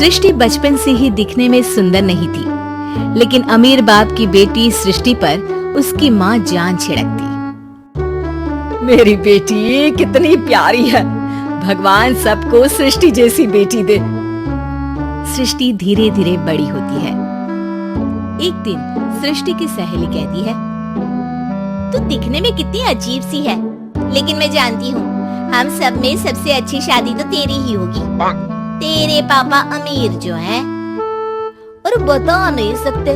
सृष्टि बचपन से ही दिखने में सुंदर नहीं थी, लेकिन अमीर बाप की बेटी सृष्टि पर उसकी माँ जान छिड़कती। मेरी बेटी कितनी प्यारी है, भगवान सबको सृष्टि जैसी बेटी दे। सृष्टि धीरे धीरे बड़ी होती है। एक दिन सृष्टि की सहेली कहती है, तू दिखने में कितनी अजीब सी है, लेकिन मैं जानती हूँ हम सब में सबसे अच्छी शादी तो तेरी ही होगी। तेरे पापा अमीर जो हैं, और बता नहीं सकते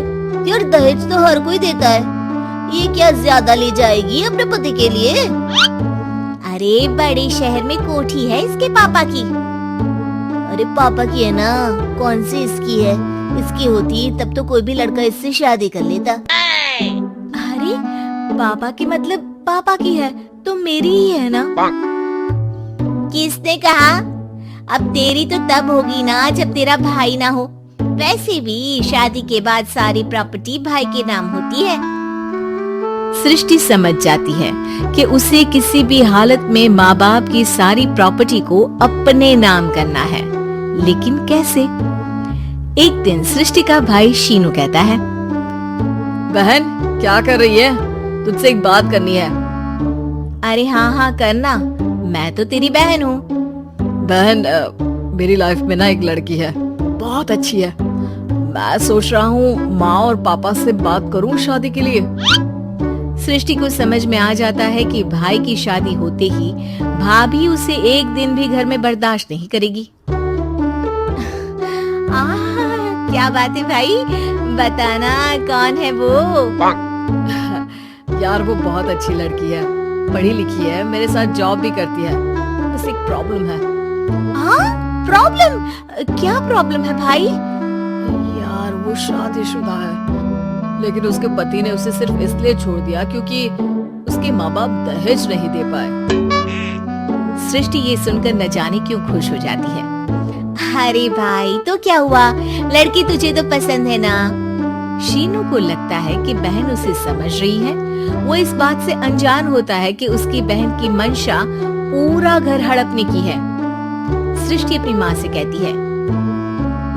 यार, दहेज तो हर कोई देता है, ये क्या ज्यादा ले जाएगी अपने पति के लिए? अरे बड़े शहर में कोठी है इसके पापा की। अरे पापा की है ना, कौन सी इसकी है? इसकी होती तब तो कोई भी लड़का इससे शादी कर लेता। अरे पापा की मतलब पापा की है तो मेरी ही है ना? किसने कहा? अब तेरी तो तब होगी ना जब तेरा भाई ना हो। वैसे भी शादी के बाद सारी प्रॉपर्टी भाई के नाम होती है। सृष्टि समझ जाती है कि उसे किसी भी हालत में माँ बाप की सारी प्रॉपर्टी को अपने नाम करना है, लेकिन कैसे? एक दिन सृष्टि का भाई शीनू कहता है, बहन क्या कर रही है? तुझसे एक बात करनी है। अरे हाँ करना, मैं तो तेरी बहन हूँ। बहन मेरी लाइफ में ना एक लड़की है, बहुत अच्छी है। मैं सोच रहा हूँ माँ और पापा से बात करूँ शादी के लिए। सृष्टि को समझ में आ जाता है कि भाई की शादी होते ही भाभी उसे एक दिन भी घर में बर्दाश्त नहीं करेगी। क्या बात है भाई, बताना कौन है वो? यार वो बहुत अच्छी लड़की है, पढ़ी लिखी है, मेरे साथ जॉब भी करती है। बस एक प्रॉब्लम है। प्रॉब्लम? क्या प्रॉब्लम है भाई? यार वो शादीशुदा है, लेकिन उसके पति ने उसे सिर्फ इसलिए छोड़ दिया क्योंकि उसके माँ बाप दहेज नहीं दे पाए। सृष्टि ये सुनकर न जाने क्यों खुश हो जाती है। अरे भाई तो क्या हुआ, लड़की तुझे तो पसंद है ना? शीनू को लगता है कि बहन उसे समझ रही है। वो इस बात से अनजान होता है कि उसकी बहन की मंशा पूरा घर हड़पने की है। सृष्टि अपनी माँ से कहती है,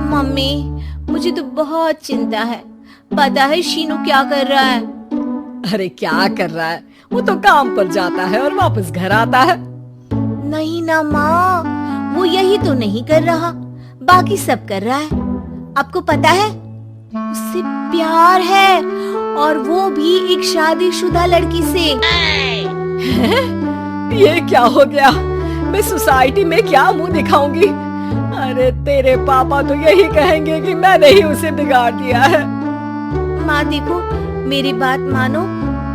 मम्मी मुझे तो बहुत चिंता है, पता है शीनू क्या कर रहा है? अरे क्या कर रहा है, वो तो काम पर जाता है और वापस घर आता है। नहीं ना माँ, वो यही तो नहीं कर रहा, बाकी सब कर रहा है। आपको पता है उससे प्यार है, और वो भी एक शादीशुदा लड़की से। ये क्या हो गया? मैं सोसाइटी में क्या मुंह दिखाऊंगी? अरे तेरे पापा तो यही कहेंगे कि मैंने ही उसे बिगाड़ दिया है। माँ देखो, मेरी बात मानो,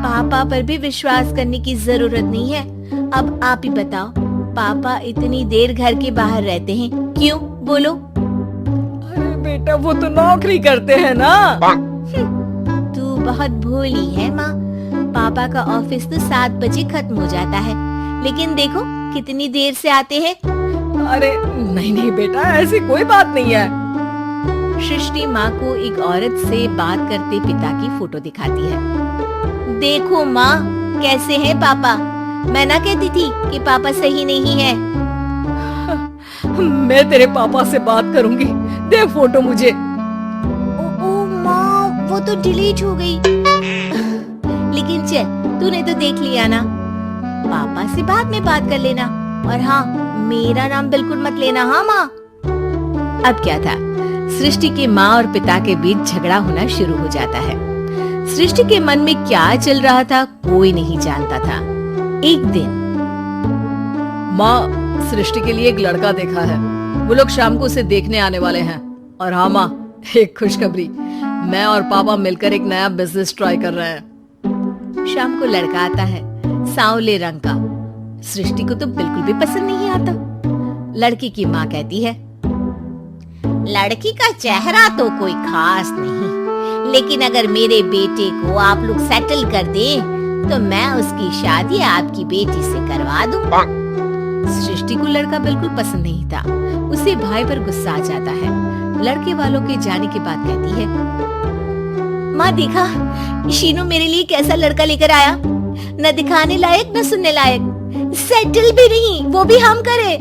पापा पर भी विश्वास करने की जरूरत नहीं है। अब आप ही बताओ, पापा इतनी देर घर के बाहर रहते हैं क्यों? बोलो। अरे बेटा वो तो नौकरी करते हैं ना। तू बहुत भोली है माँ, पापा का ऑफिस तो 7 बजे खत्म हो जाता है, लेकिन देखो कितनी देर से आते हैं। अरे नहीं बेटा, ऐसी कोई बात नहीं है। सृष्टि माँ को एक औरत से बात करते पिता की फोटो दिखाती है। देखो माँ कैसे हैं पापा, मैं ना कहती थी कि पापा सही नहीं है। मैं तेरे पापा से बात करूंगी, दे फोटो मुझे। ओ माँ वो तो डिलीट हो गई। लेकिन चल, तूने तो देख लिया ना, पापा से बाद में बात कर लेना, और हाँ मेरा नाम बिल्कुल मत लेना। हाँ माँ। अब क्या था, सृष्टि के माँ और पिता के बीच झगड़ा होना शुरू हो जाता है। सृष्टि के मन में क्या चल रहा था कोई नहीं जानता था। एक दिन, माँ सृष्टि के लिए एक लड़का देखा है, वो लोग शाम को उसे देखने आने वाले हैं। और हाँ माँ, एक खुशखबरी, मैं और पापा मिलकर एक नया बिजनेस ट्राई कर रहे हैं। शाम को लड़का आता है, सांवले रंग का। सृष्टि को तो बिल्कुल भी पसंद नहीं आता। लड़की की माँ कहती है, लड़की का चेहरा तो कोई खास नहीं, लेकिन अगर मेरे बेटे को आप लोग सेटल कर दे तो मैं उसकी शादी आपकी बेटी से करवा दूं। सृष्टि को लड़का बिल्कुल पसंद नहीं था। उसे भाई पर गुस्सा आ जाता है। लड़के वालों के जाने के बाद कहती है, माँ देखा शीनू मेरे लिए कैसा लड़का लेकर आया, न दिखाने लायक न सुनने लायक, सेटल भी नहीं, वो भी हम करे।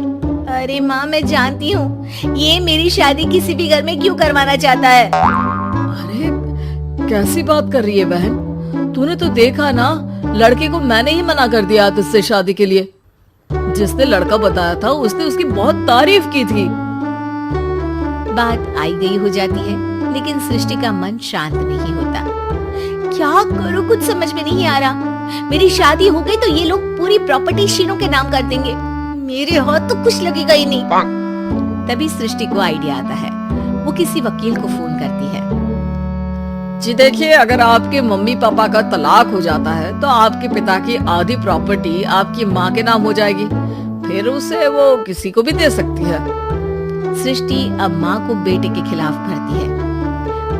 अरे माँ, मैं जानती हूँ ये मेरी शादी किसी भी घर में क्यों करवाना चाहता है। अरे कैसी बात कर रही है बहन, तूने तो देखा ना, लड़के को मैंने ही मना कर दिया तुझसे शादी के लिए। जिसने लड़का बताया था उसने उसकी बहुत तारीफ की थी। बात आई गई हो जाती है, लेकिन सृष्टि का मन शांत नहीं होता। क्या करूँ, कुछ समझ में नहीं आ रहा। मेरी शादी हो गई तो ये लोग पूरी प्रॉपर्टी शीनू के नाम कर देंगे। मेरे हाथ तो कुछ लगेगा ही नहीं। तभी सृष्टि को आइडिया आता है। वो किसी वकील को फोन करती है। जी देखिए, अगर आपके मम्मी पापा का तलाक हो जाता है तो आपके पिता की आधी प्रॉपर्टी आपकी माँ के नाम हो जाएगी, फिर उसे वो किसी को भी दे सकती है। सृष्टि अब माँ को बेटे के खिलाफ भरती है।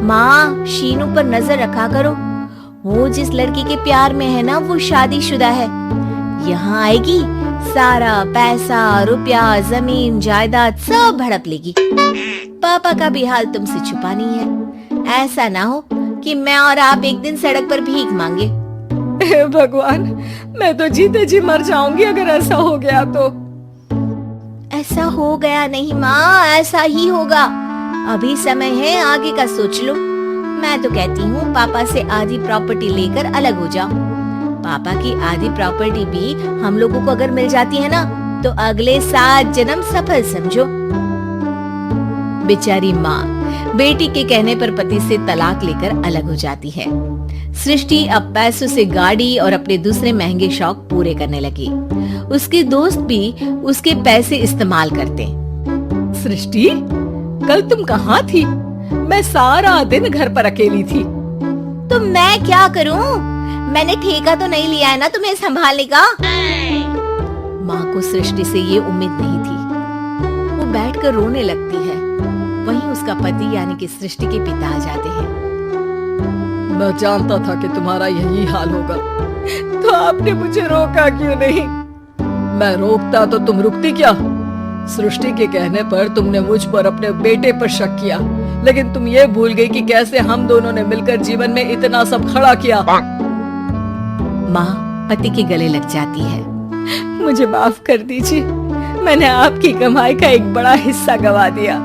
माँ, शीनू पर नजर रखा करो। वो जिस लड़की के प्यार में है ना, वो शादीशुदा है। यहाँ आएगी, सारा पैसा, रुपया, जमीन, जायदाद सब हड़प लेगी। पापा का भी हाल तुमसे छुपा नहीं है। ऐसा ना हो कि मैं और आप एक दिन सड़क पर भीख मांगे। हे भगवान, मैं तो जीते जी मर जाऊंगी अगर ऐसा हो गया तो। ऐसा हो गया नहीं माँ, ऐसा ही होगा। अभी समय है, आगे का सोच लो। मैं तो कहती हूँ पापा से आधी प्रॉपर्टी लेकर अलग हो जाओ। पापा की आधी प्रॉपर्टी भी हम लोगों को अगर मिल जाती है ना, तो अगले 7 जन्म सफल समझो। बेचारी माँ बेटी के कहने पर पति से तलाक लेकर अलग हो जाती है। सृष्टि अब पैसों से गाड़ी और अपने दूसरे महंगे शौक पूरे करने लगी। उसके दोस्त भी उसके पैसे इस्तेमाल करते। सृष्टि, कल तुम कहाँ थी? मैं सारा दिन घर पर अकेली थी। तो मैं क्या करूं? मैंने ठेका तो नहीं लिया है ना तुम्हें संभालने का। माँ को सृष्टि से ये उम्मीद नहीं थी। वो बैठकर रोने लगती है। वहीं उसका पति यानी कि सृष्टि के पिता आ जाते हैं। मैं जानता था कि तुम्हारा यही हाल होगा, तो आपने मुझे रोका क्यों नहीं? मैं रोकता तो तुम रुकती क्या? सृष्टि के कहने पर तुमने मुझ पर अपने बेटे पर शक किया, लेकिन तुम ये भूल गई कि कैसे हम दोनों ने मिलकर जीवन में इतना सब खड़ा किया। माँ पति के गले लग जाती है। मुझे माफ कर दीजिए, मैंने आपकी कमाई का एक बड़ा हिस्सा गवा दिया।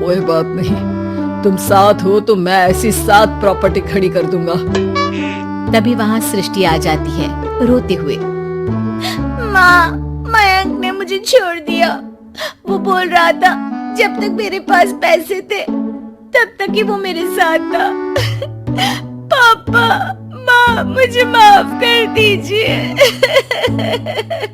कोई बात नहीं, तुम साथ हो तो मैं ऐसी 7 प्रॉपर्टी खड़ी कर दूंगा। तभी वहाँ सृष्टि आ जाती है रोते हुए। माँ, मयंक ने मुझे छोड़ दिया। वो बोल रहा था जब तक मेरे पास पैसे थे तब तक ही वो मेरे साथ था। पापा, माँ, मुझे माफ कर दीजिए।